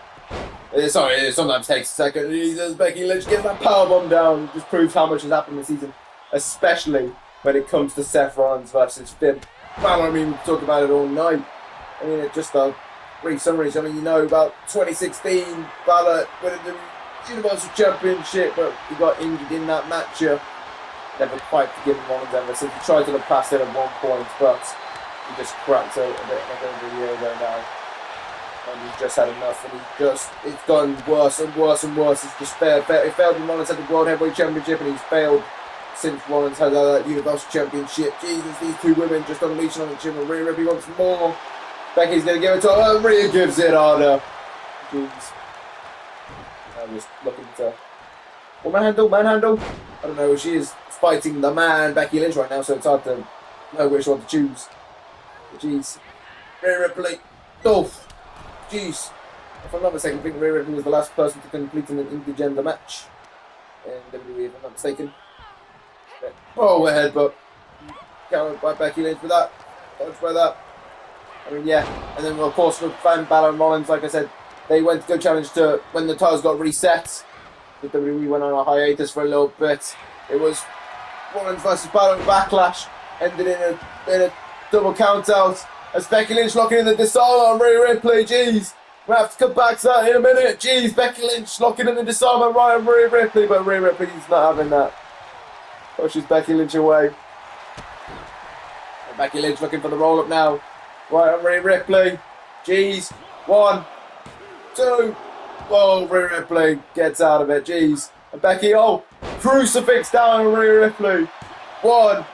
[SPEAKER 3] Sorry, it sometimes takes a second. Jesus, Becky Lynch getting that powerbomb down. It just proves how much has happened this season, especially when it comes to Seth Rollins versus Finn Balor. I mean, we talked about it all night. I mean, it's just a brief summary. I mean, you know, about 2016, Balor winning the Universal Championship, but he got injured in that match. Never quite forgiven Rollins ever since. He tried to look past it at one point, but he just cracked it a bit like over a year ago now. And he's just had enough, and it's gotten worse and worse and worse. It's just failed. He failed when Rollins had the World Heavyweight Championship, and he's failed since Rollins had that Universal Championship. Jesus, these 2 women just unleashing on each other. Rhea Ripley wants more. Becky's going to give it to her. Rhea gives it harder. Jeez. I'm just looking to... Well, manhandle. I don't know. She is fighting the man, Becky Lynch, right now, so it's hard to know which one to choose. But jeez. Rhea Ripley. Oof. Jeez. If I'm not mistaken, I think Rhea Ripley was the last person to complete an intergender match in WWE, if I'm not mistaken. Oh, a headbutt. Countered by Becky Lynch with that. Dodged by that. I mean, yeah. And then, of course, with Finn Balor and Rollins, like I said, they went to go challenge to when the titles got reset. The WWE went on a hiatus for a little bit. It was Rollins versus Balor in Backlash. Ended in a double count out. As Becky Lynch locking in the disarm on Rhea Ripley. Jeez. We'll have to come back to that in a minute. Jeez. Becky Lynch locking in the disarm on Rhea Ripley. But Rhea Ripley's not having that. Pushes Becky Lynch away. And Becky Lynch looking for the roll up now. Right on Rhea Ripley. Jeez. 1, 2. Oh, Rhea Ripley gets out of it. Jeez. And Becky, crucifix down on Rhea Ripley. 1,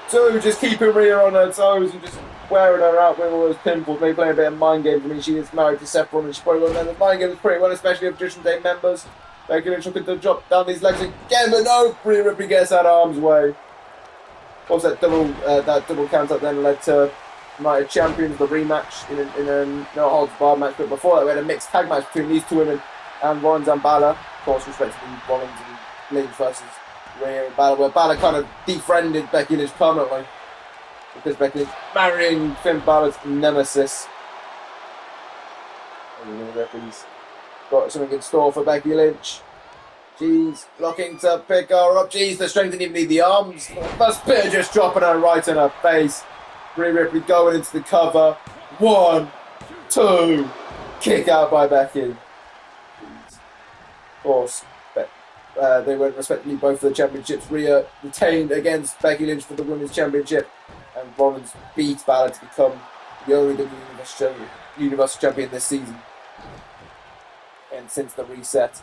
[SPEAKER 3] 2. Just keeping Rhea on her toes and just
[SPEAKER 1] wearing her out with all those pinfalls, maybe playing a bit of mind games. I mean, she is married to Seth Rollins, she probably won't know the mind games pretty well, especially of Judgment Day members. Becky Lynch looking to drop down these legs again, but no, Rhea Ripley gets out of harm's way. Of course, that double count up then led to United Champions, the rematch in a no holds barred match. But before that, we had a mixed tag match between these two women and Rollins and Balor. Of course, respectively, Rollins and Lynch versus Rhea and Balor, where Balor kind of defriended Becky Lynch permanently because Becky Lynch marrying Finn Balor's nemesis. And Ripley's got something in store for Becky Lynch. Jeez, looking to pick her up. Jeez, the strength didn't even need the arms. First bit just dropping her right in her face. Rhea Ripley going into the cover. 1, 2, kick out by Becky. Jeez. Of course, they went respectively both for the championships. Rhea retained against Becky Lynch for the Women's Championship, and Rollins beat Balor to become the only WWE Universal Champion this season. And since the reset,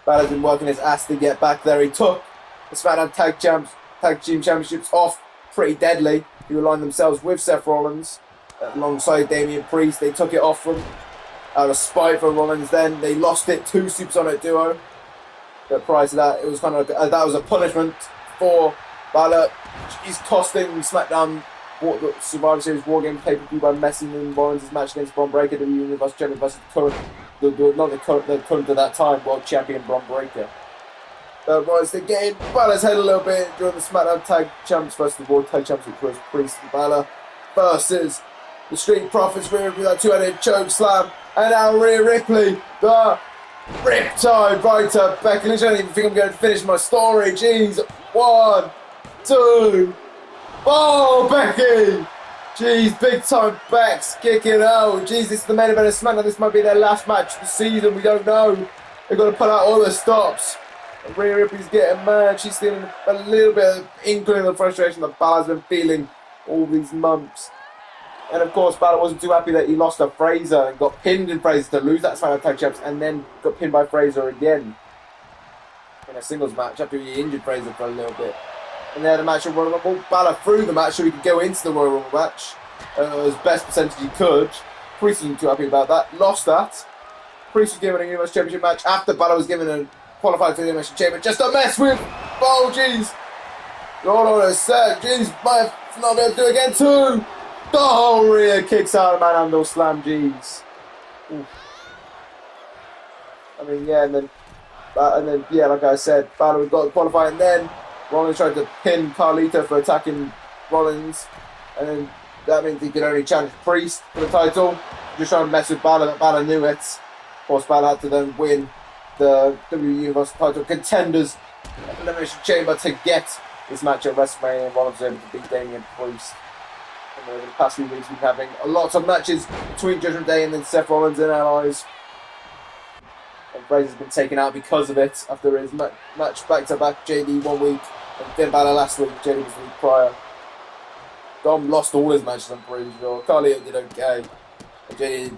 [SPEAKER 1] Balor's been working his ass to get back there. He took the Smackdown Tag Team Championships off pretty deadly, who aligned themselves with Seth Rollins alongside Damian Priest. They took it off from out of spite for Rollins. Then they lost it to Supersonic Duo. But prior to that, it was kind of that was a punishment for Balor. He's costing SmackDown the Survivor Series War Games pay-per-view by messing in Rollins' match against Bron Breakker, the Universal Champion versus the current at that time World Champion Bron Breakker. Rollins to get in Balor's head a little bit during the SmackDown Tag Champs versus the World Tag Champs, which was Priest and Balor versus the Street Profits with that two-headed choke slam, and now Rhea Ripley, the Riptide right to Becky Lynch. I don't even think I'm going to finish my story. Jeez, 1, 2, oh Becky! Jeez, big time Bex kicking out. Jeez, this is the main event of SmackDown. This might be their last match of the season. We don't know. They've got to pull out all the stops. And Rhea Ripley's getting mad. She's feeling a little bit of inkling of frustration that Balor's been feeling all these months. And of course, Balor wasn't too happy that he lost to Fraser and got pinned in Fraser to lose that SmackDown Tag Champs, and then got pinned by Fraser again in a singles match after he injured Fraser for a little bit. And they had a match of Royal Rumble. Balor threw the match so he could go into the Royal Rumble match as best percentage he could. Priest wasn't too happy about that. Lost that. Priest was given a Universal Championship match after Balor was given a qualified for the Universal Championship. Just a mess with. Oh, jeez. Hold on a sec. Jeez, might have not been able to do it again too. Oh, Rhea kicks out a manhandle slam. Jeez. Oof. I mean, yeah, and then yeah, like I said, Balor got qualified, and then Rollins tried to pin Carlito for attacking Rollins, and then that means he could only challenge Priest for the title. Just trying to mess with Balor, but Balor knew it. Of course, Balor had to then win the WWE Universal title contenders Elimination Chamber to get this match at WrestleMania, and Rollins was able to beat Damian Priest. And over the past few weeks, we've been having a lot of matches between Judgment Day and then Seth Rollins and allies. And Fraser's been taken out because of it after his match back-to-back JD 1 week and Finn Balor last week. JD was the week prior. Dom lost all his matches, I'm pretty sure. Carlito did okay. And JD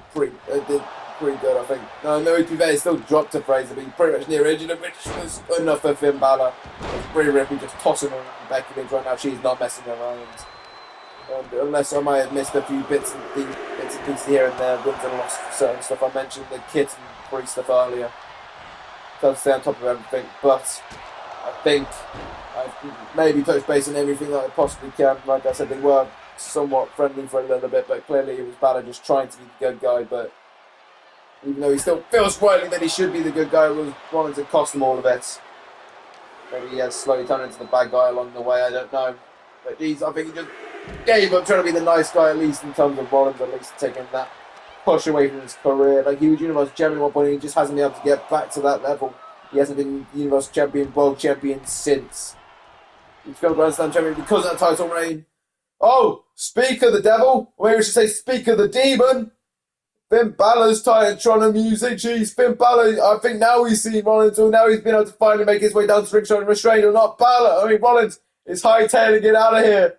[SPEAKER 1] did pretty good, I think. No, to be fair, he still dropped to Fraser, but he pretty much near edge, which was enough for Finn Balor. Rhea Ripley just tossing her Becky Lynch right now. She's not messing around. Unless I might have missed a few bits and pieces here and there, wins and losses for certain stuff. I mentioned the Kit and Priest stuff earlier. Trying to stay on top of everything, but I think I've maybe touched base on everything that I possibly can. Like I said, they were somewhat friendly for a little bit, but clearly it was Balor just trying to be the good guy. But even though he still feels slightly that he should be the good guy, it was wanting to cost him all of it. Maybe he has slowly turned into the bad guy along the way, I don't know. But geez, I think he just gave up trying to be the nice guy, at least in terms of Rollins, at least taking that push away from his career. Like, he was Universal Champion at one point, and he just hasn't been able to get back to that level. He hasn't been Universal Champion, World Champion since. He's got Grand Slam Champion because of that title reign. Oh, speak of the devil, or maybe we should say speak of the demon. Finn Balor's Titantron music. Jeez, Finn Balor, I think now he's seen Rollins, or now he's been able to finally make his way down to ringside and restrained, or not Balor. I mean, Rollins is hightailing it out of here.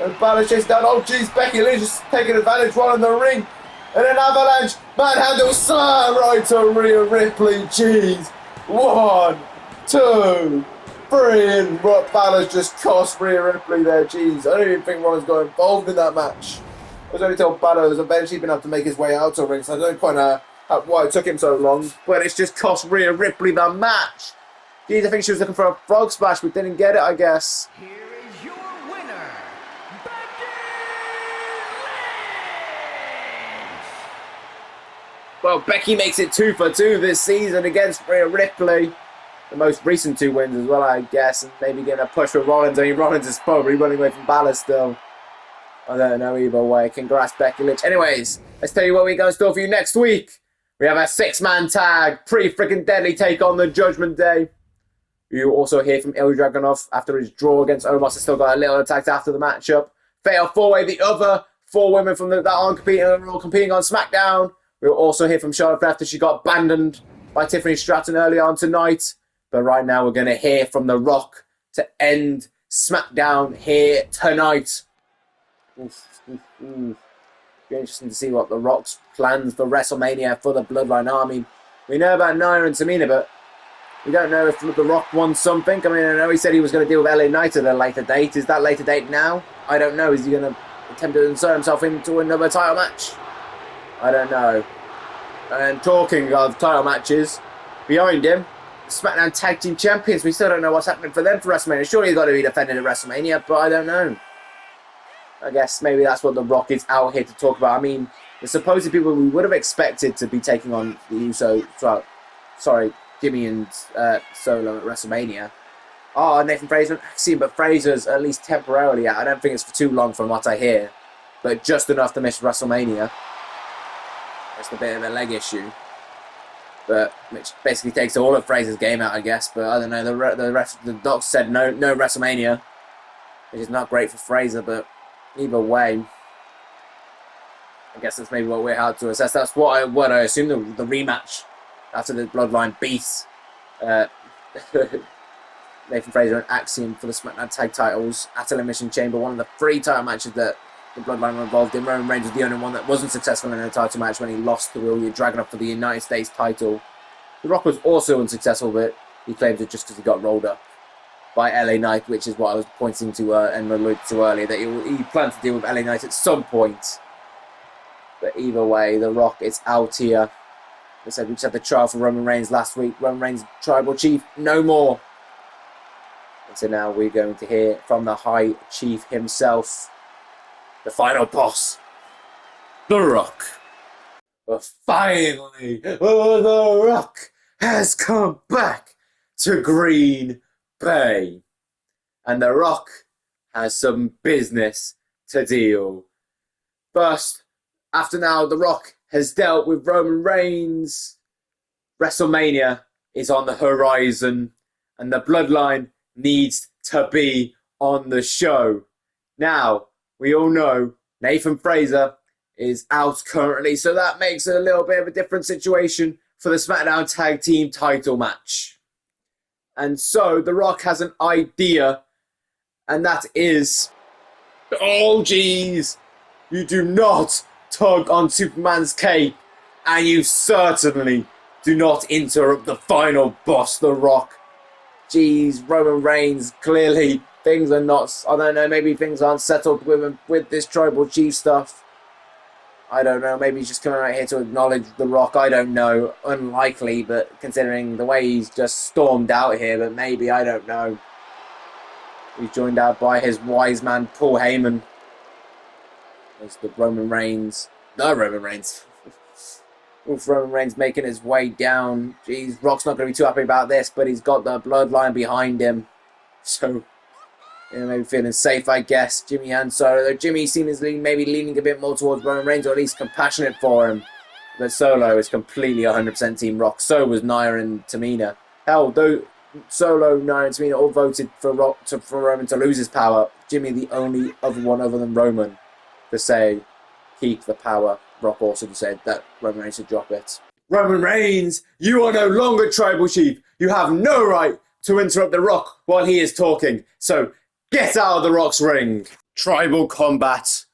[SPEAKER 1] And Balor chasing down. Oh, jeez, Becky Lynch is taking advantage while in the ring. And an avalanche manhandle slam right to Rhea Ripley. Jeez. 1, 2, 3. And Balor's just cost Rhea Ripley there. Jeez, I don't even think Rollins got involved in that match. It was only till Balor has eventually been able to make his way out to ring, so I don't quite know why it took him so long.
[SPEAKER 3] But it's just cost Rhea Ripley the match. Geez, I think she was looking for a frog splash, but didn't get it, I guess.
[SPEAKER 2] Here is your winner, Becky Lynch!
[SPEAKER 3] Well, Becky makes it 2 for 2 this season against Rhea Ripley. The most recent 2 wins as well, I guess, and maybe getting a push for Rollins. I mean, Rollins is probably running away from Balor still. I don't know either way. Congrats, Becky Lynch. Anyways, let's tell you what we got in store for you next week. We have a 6-man tag, pretty freaking deadly take on the Judgment Day. You also hear from Ilja Dragunov after his draw against Omos. Has still got a little attacks after the matchup. Fatal 4-way, the other 4 women from that aren't competing on Smackdown. We'll also hear from Charlotte after she got abandoned by Tiffany Stratton early on tonight. But right now we're going to hear from The Rock to end Smackdown here tonight. Be interesting to see what The Rock's plans for WrestleMania for the Bloodline Army. We know about Nia and Tamina, but we don't know if The Rock wants something. I mean, I know he said he was going to deal with LA Knight at a later date. Is that later date now? I don't know. Is he going to attempt to insert himself into another title match? I don't know. And talking of title matches, behind him, SmackDown Tag Team Champions. We still don't know what's happening for them for WrestleMania. Surely they've got to be defended at WrestleMania, but I don't know. I guess maybe that's what The Rock is out here to talk about. I mean, the supposed people we would have expected to be taking on the Uso, Jimmy and Solo at WrestleMania. Oh, Nathan Fraser and Axiom, but Fraser's at least temporarily out. I don't think it's for too long from what I hear, but just enough to miss WrestleMania. That's a bit of a leg issue. But which basically takes all of Fraser's game out, I guess. But I don't know. The docs said no WrestleMania, which is not great for Fraser. But either way, I guess that's maybe what we're hard to assess. That's what I assume the rematch after the Bloodline beat Nathan Fraser and Axiom for the SmackDown Tag Titles at Elimination Chamber. One of the 3 title matches that the Bloodline were involved in. Roman Reigns was the only one that wasn't successful in a title match when he lost to Ilja Dragunov for the United States title. The Rock was also unsuccessful, but he claimed it just because he got rolled up by LA Knight, which is what I was pointing to and alluded to earlier, that he planned to deal with LA Knight at some point. But either way, The Rock is out here. We said we just had the trial for Roman Reigns last week. Roman Reigns, Tribal Chief, no more. And so now we're going to hear from the High Chief himself. The final boss, The Rock. But finally, The Rock has come back to Green Bay. And The Rock has some business to deal. First, after now The Rock has dealt with Roman Reigns, WrestleMania is on the horizon. And the Bloodline needs to be on the show. Now, we all know Nathan Fraser is out currently, so that makes it a little bit of a different situation for the SmackDown Tag Team title match. And so The Rock has an idea, and that is, oh geez, you do not tug on Superman's cape, and you certainly do not interrupt the final boss, The Rock. Jeez, Roman Reigns, clearly things are not, I don't know, maybe things aren't settled with him with this Tribal Chief stuff. I don't know, maybe he's just coming out here to acknowledge The Rock, I don't know. Unlikely, but considering the way he's just stormed out here, but maybe, I don't know. He's joined out by his wise man, Paul Heyman. There's the Roman Reigns. With Roman Reigns making his way down. Jeez, Rock's not going to be too happy about this, but he's got the Bloodline behind him. So, maybe feeling safe, I guess. Jimmy and Solo. Though Jimmy seems maybe leaning a bit more towards Roman Reigns, or at least compassionate for him. But Solo is completely 100% Team Rock. So was Nia and Tamina. Hell, though Solo, Nia and Tamina all voted for Roman to lose his power. Jimmy, the only other one other than Roman, to say, keep the power. Rock also said that Roman Reigns should drop it. Roman Reigns, you are no longer Tribal Chief. You have no right to interrupt The Rock while he is talking. So get out of The Rock's ring. Tribal Combat,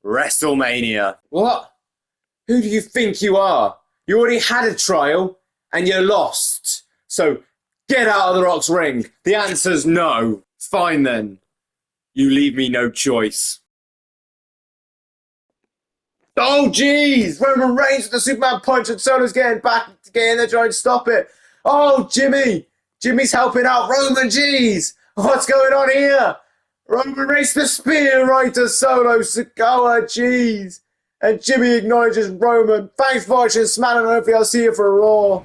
[SPEAKER 3] WrestleMania. What? Who do you think you are? You already had a trial and you lost. So get out of The Rock's ring. The answer's no. Fine then. You leave me no choice. Oh, jeez! Roman Reigns with the Superman punch and Solo's getting back to get in there trying to stop it. Oh, Jimmy! Jimmy's helping out Roman, jeez! What's going on here? Roman Reigns the spear right to Solo Sikoa, jeez! And Jimmy acknowledges Roman. Thanks for watching Smackdown, and hopefully I'll see you for Raw.